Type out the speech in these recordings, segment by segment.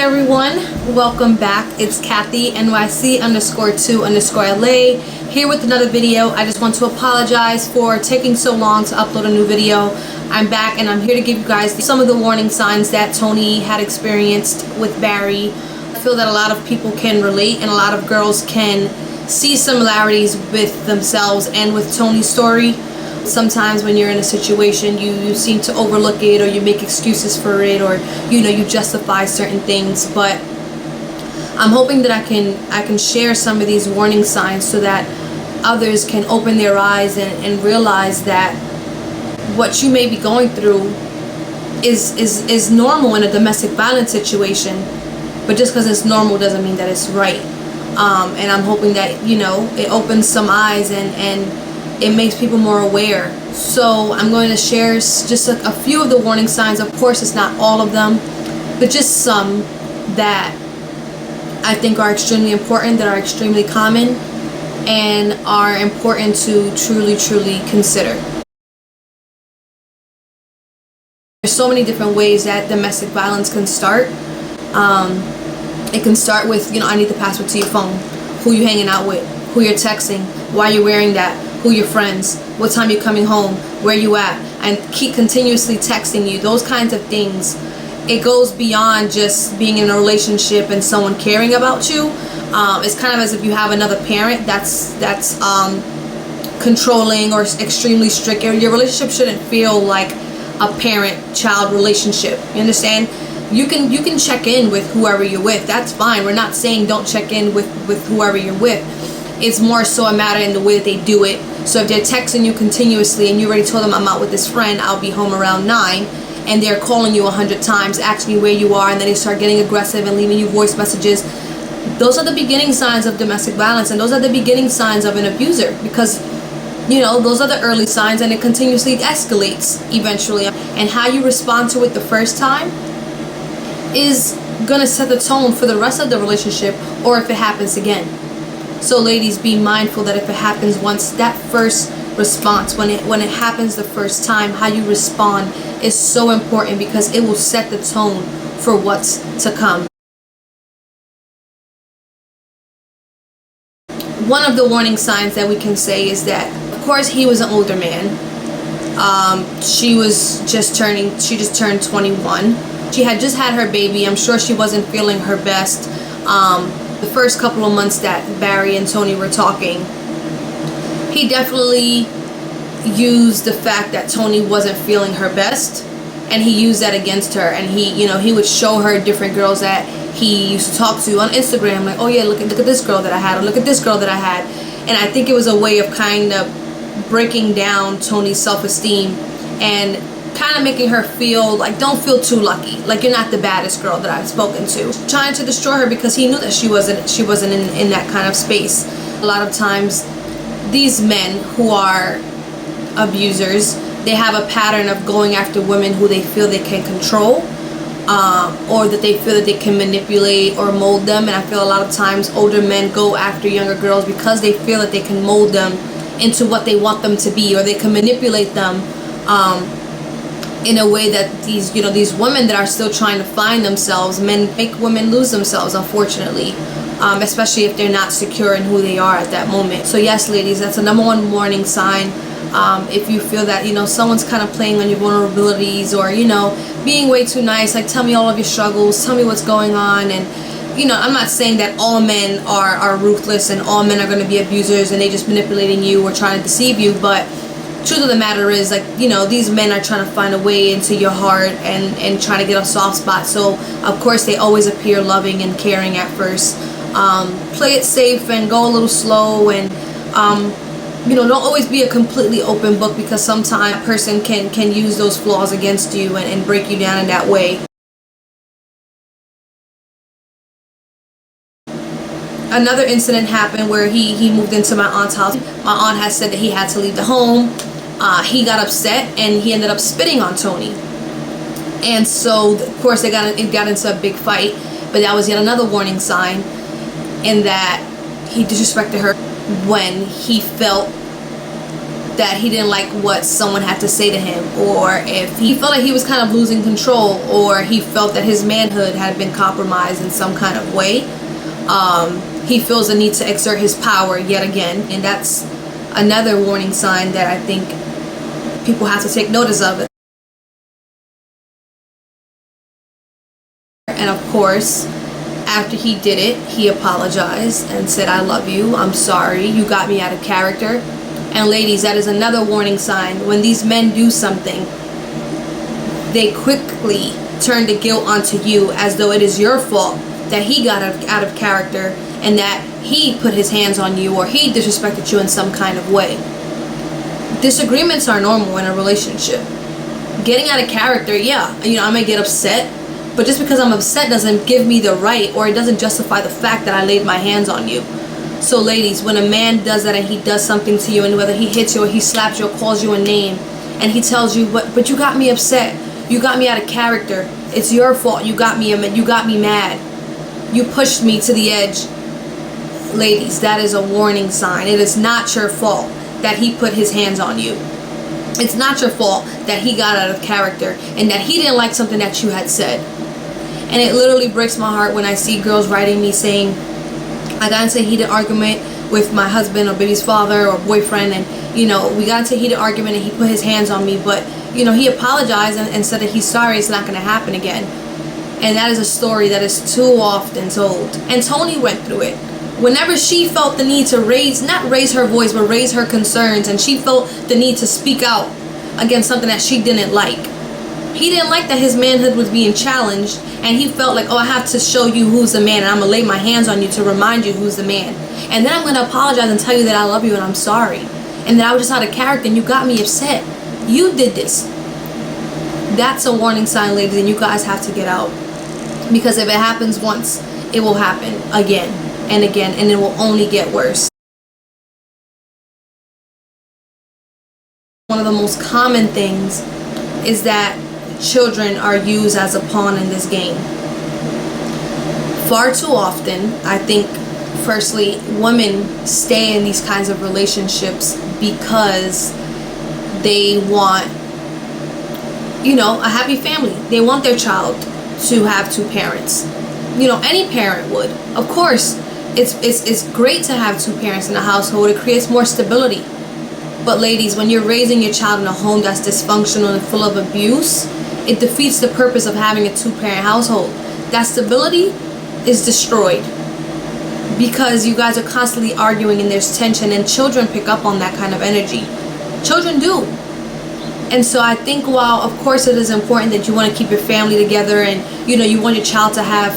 everyone, welcome back. It's Kathy NYC_2_LA here with another video. I just want to apologize for taking so long to upload a new video. I'm back and I'm here to give you guys some of the warning signs that Tonie had experienced with Barry. I feel that a lot of people can relate and a lot of girls can see similarities with themselves and with Tonie's story. Sometimes when you're in a situation, you seem to overlook it, or you make excuses for it, or you justify certain things. But I'm hoping that I can share some of these warning signs so that others can open their eyes and realize that what you may be going through is normal in a domestic violence situation. But just because it's normal doesn't mean that it's right. And I'm hoping that it opens some eyes and it makes people more aware. So I'm going to share just a few of the warning signs. Of course, it's not all of them, but just some that I think are extremely important, that are extremely common, and are important to truly consider. There's so many different ways that domestic violence can start. It can start with, I need the password to your phone, who you hanging out with, who you're texting, why you're wearing that, who your friends, what time you're coming home, where you at, and keep continuously texting you. Those kinds of things. It goes beyond just being in a relationship and someone caring about you. It's kind of as if you have another parent that's controlling or extremely strict. Your relationship shouldn't feel like a parent-child relationship. You understand? You can check in with whoever you're with. That's fine. We're not saying don't check in with whoever you're with. It's more so a matter in the way that they do it. So if they're texting you continuously and you already told them, I'm out with this friend, I'll be home around 9, and they're calling you 100 times, asking you where you are, and then they start getting aggressive and leaving you voice messages, those are the beginning signs of domestic violence, and those are the beginning signs of an abuser, because those are the early signs, and it continuously escalates eventually. And how you respond to it the first time is gonna set the tone for the rest of the relationship, or if it happens again. So ladies, be mindful that if it happens once, that first response, when it happens the first time, how you respond is so important, because it will set the tone for what's to come. One of the warning signs that we can say is that, of course, he was an older man. She just turned 21. She had just had her baby. I'm sure she wasn't feeling her best. The first couple of months that Barry and Tonie were talking, he definitely used the fact that Tonie wasn't feeling her best, and he used that against her. And he would show her different girls that he used to talk to on Instagram, like, oh yeah, look at this girl that I had, or look at this girl that I had. And I think it was a way of kind of breaking down Tonie's self-esteem and kind of making her feel like, don't feel too lucky, like you're not the baddest girl that I've spoken to, trying to destroy her, because he knew that she wasn't in that kind of space. A lot of times these men who are abusers, they have a pattern of going after women who they feel they can control, or that they feel that they can manipulate or mold them. And I feel a lot of times older men go after younger girls because they feel that they can mold them into what they want them to be, or they can manipulate them in a way that these women that are still trying to find themselves, men make women lose themselves, unfortunately, especially if they're not secure in who they are at that moment. So yes, ladies, that's a number one warning sign. If you feel that someone's kind of playing on your vulnerabilities, or being way too nice, like, tell me all of your struggles, tell me what's going on. And I'm not saying that all men are ruthless and all men are going to be abusers and they just manipulating you or trying to deceive you, but truth of the matter is, like, these men are trying to find a way into your heart and trying to get a soft spot. So of course they always appear loving and caring at first. Play it safe and go a little slow, and don't always be a completely open book, because sometimes a person can use those flaws against you and break you down in that way. Another incident happened where he moved into my aunt's house. My aunt had said that he had to leave the home. He got upset and he ended up spitting on Tonie. And so, of course, it got into a big fight. But that was yet another warning sign, in that he disrespected her when he felt that he didn't like what someone had to say to him, or if he felt like he was kind of losing control, or he felt that his manhood had been compromised in some kind of way, he feels the need to exert his power yet again. And that's another warning sign that I think people have to take notice of it. And of course, after he did it, he apologized and said, "I love you, I'm sorry, you got me out of character." And ladies, that is another warning sign. When these men do something, they quickly turn the guilt onto you, as though it is your fault that he got out of character, and that he put his hands on you, or he disrespected you in some kind of way. Disagreements are normal in a relationship. Getting out of character, yeah, I may get upset, but just because I'm upset doesn't give me the right, or it doesn't justify the fact that I laid my hands on you. So ladies, when a man does that and he does something to you, and whether he hits you or he slaps you or calls you a name, and he tells you, but you got me upset, you got me out of character, it's your fault, you got me mad, you pushed me to the edge. Ladies, that is a warning sign. It is not your fault that he put his hands on you. It's not your fault that he got out of character and that he didn't like something that you had said. And it literally breaks my heart when I see girls writing me saying, "I got into a heated argument with my husband or baby's father or boyfriend, and we got into a heated argument and he put his hands on me, but he apologized and said that he's sorry, it's not going to happen again." And that is a story that is too often told. And Tonie went through it. Whenever she felt the need to not raise her voice, but raise her concerns, and she felt the need to speak out against something that she didn't like. He didn't like that his manhood was being challenged, and he felt like, oh, I have to show you who's the man, and I'm going to lay my hands on you to remind you who's the man. And then I'm going to apologize and tell you that I love you and I'm sorry, and that I was just out of character and you got me upset. You did this. That's a warning sign, ladies, and you guys have to get out. Because if it happens once, it will happen again and again, and it will only get worse. One of the most common things is that children are used as a pawn in this game. Far too often, I think, firstly, women stay in these kinds of relationships because they want, a happy family. They want their child to have two parents. Any parent would. Of course, it's great to have two parents in a household. It creates more stability. But ladies, when you're raising your child in a home that's dysfunctional and full of abuse, it defeats the purpose of having a two-parent household. That stability is destroyed because you guys are constantly arguing and there's tension, and children pick up on that kind of energy. Children do. And so I think, while of course it is important that you want to keep your family together and you want your child to have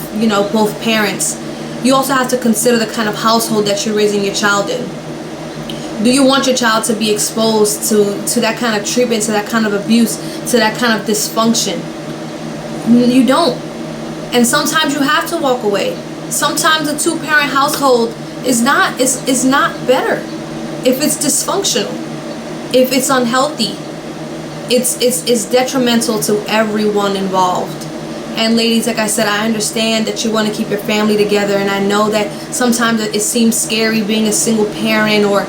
both parents, you also have to consider the kind of household that you're raising your child in. Do you want your child to be exposed to that kind of treatment, to that kind of abuse, to that kind of dysfunction? You don't. And sometimes you have to walk away. Sometimes a two-parent household is not better. If it's dysfunctional, if it's unhealthy, it's detrimental to everyone involved. And ladies, like I said, I understand that you want to keep your family together, and I know that sometimes it seems scary being a single parent, or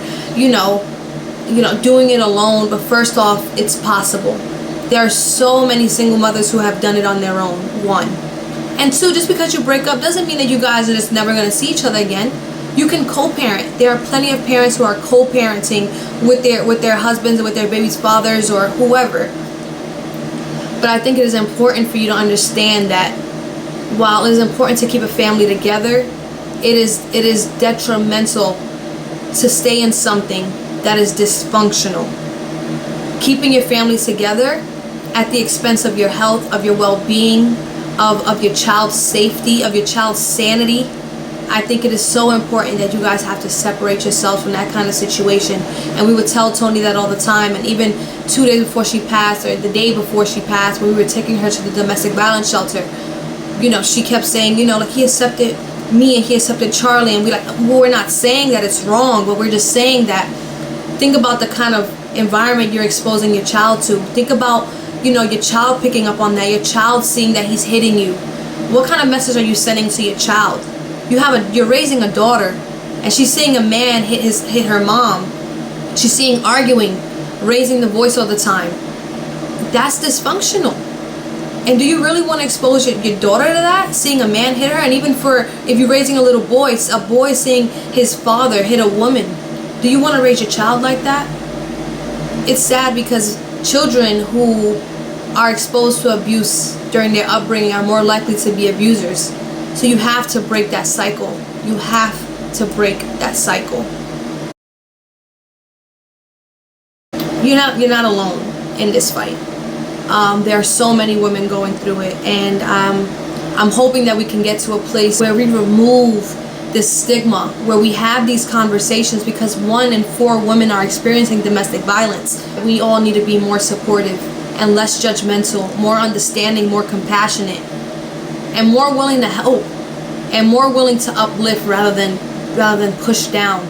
doing it alone. But first off, it's possible. There are so many single mothers who have done it on their own. One. And two, just because you break up doesn't mean that you guys are just never going to see each other again. You can co-parent. There are plenty of parents who are co-parenting with their husbands, or with their baby's fathers, or whoever. But I think it is important for you to understand that while it is important to keep a family together, it is detrimental to stay in something that is dysfunctional. Keeping your family together at the expense of your health, of your well-being, of your child's safety, of your child's sanity, I think it is so important that you guys have to separate yourselves from that kind of situation. And we would tell Tonie that all the time. And even 2 days before she passed, or the day before she passed, when we were taking her to the domestic violence shelter, she kept saying, like, he accepted me and he accepted Charlie. And we're not saying that it's wrong, but we're just saying that, think about the kind of environment you're exposing your child to. Think about, your child picking up on that, your child seeing that he's hitting you. What kind of message are you sending to your child? You're raising a daughter, and she's seeing a man hit her mom. She's seeing arguing raising the voice all the time. That's dysfunctional. And do you really want to expose your daughter to that? Seeing a man hit her? And even for if you're raising a little boy, a boy seeing his father hit a woman. Do you want to raise your child like that? It's sad because children who are exposed to abuse during their upbringing are more likely to be abusers. So you have to break that cycle. You have to break that cycle. You're not alone in this fight. There are so many women going through it, and I'm hoping that we can get to a place where we remove this stigma, where we have these conversations, because 1 in 4 women are experiencing domestic violence. We all need to be more supportive and less judgmental, more understanding, more compassionate, and more willing to help, and more willing to uplift rather than push down.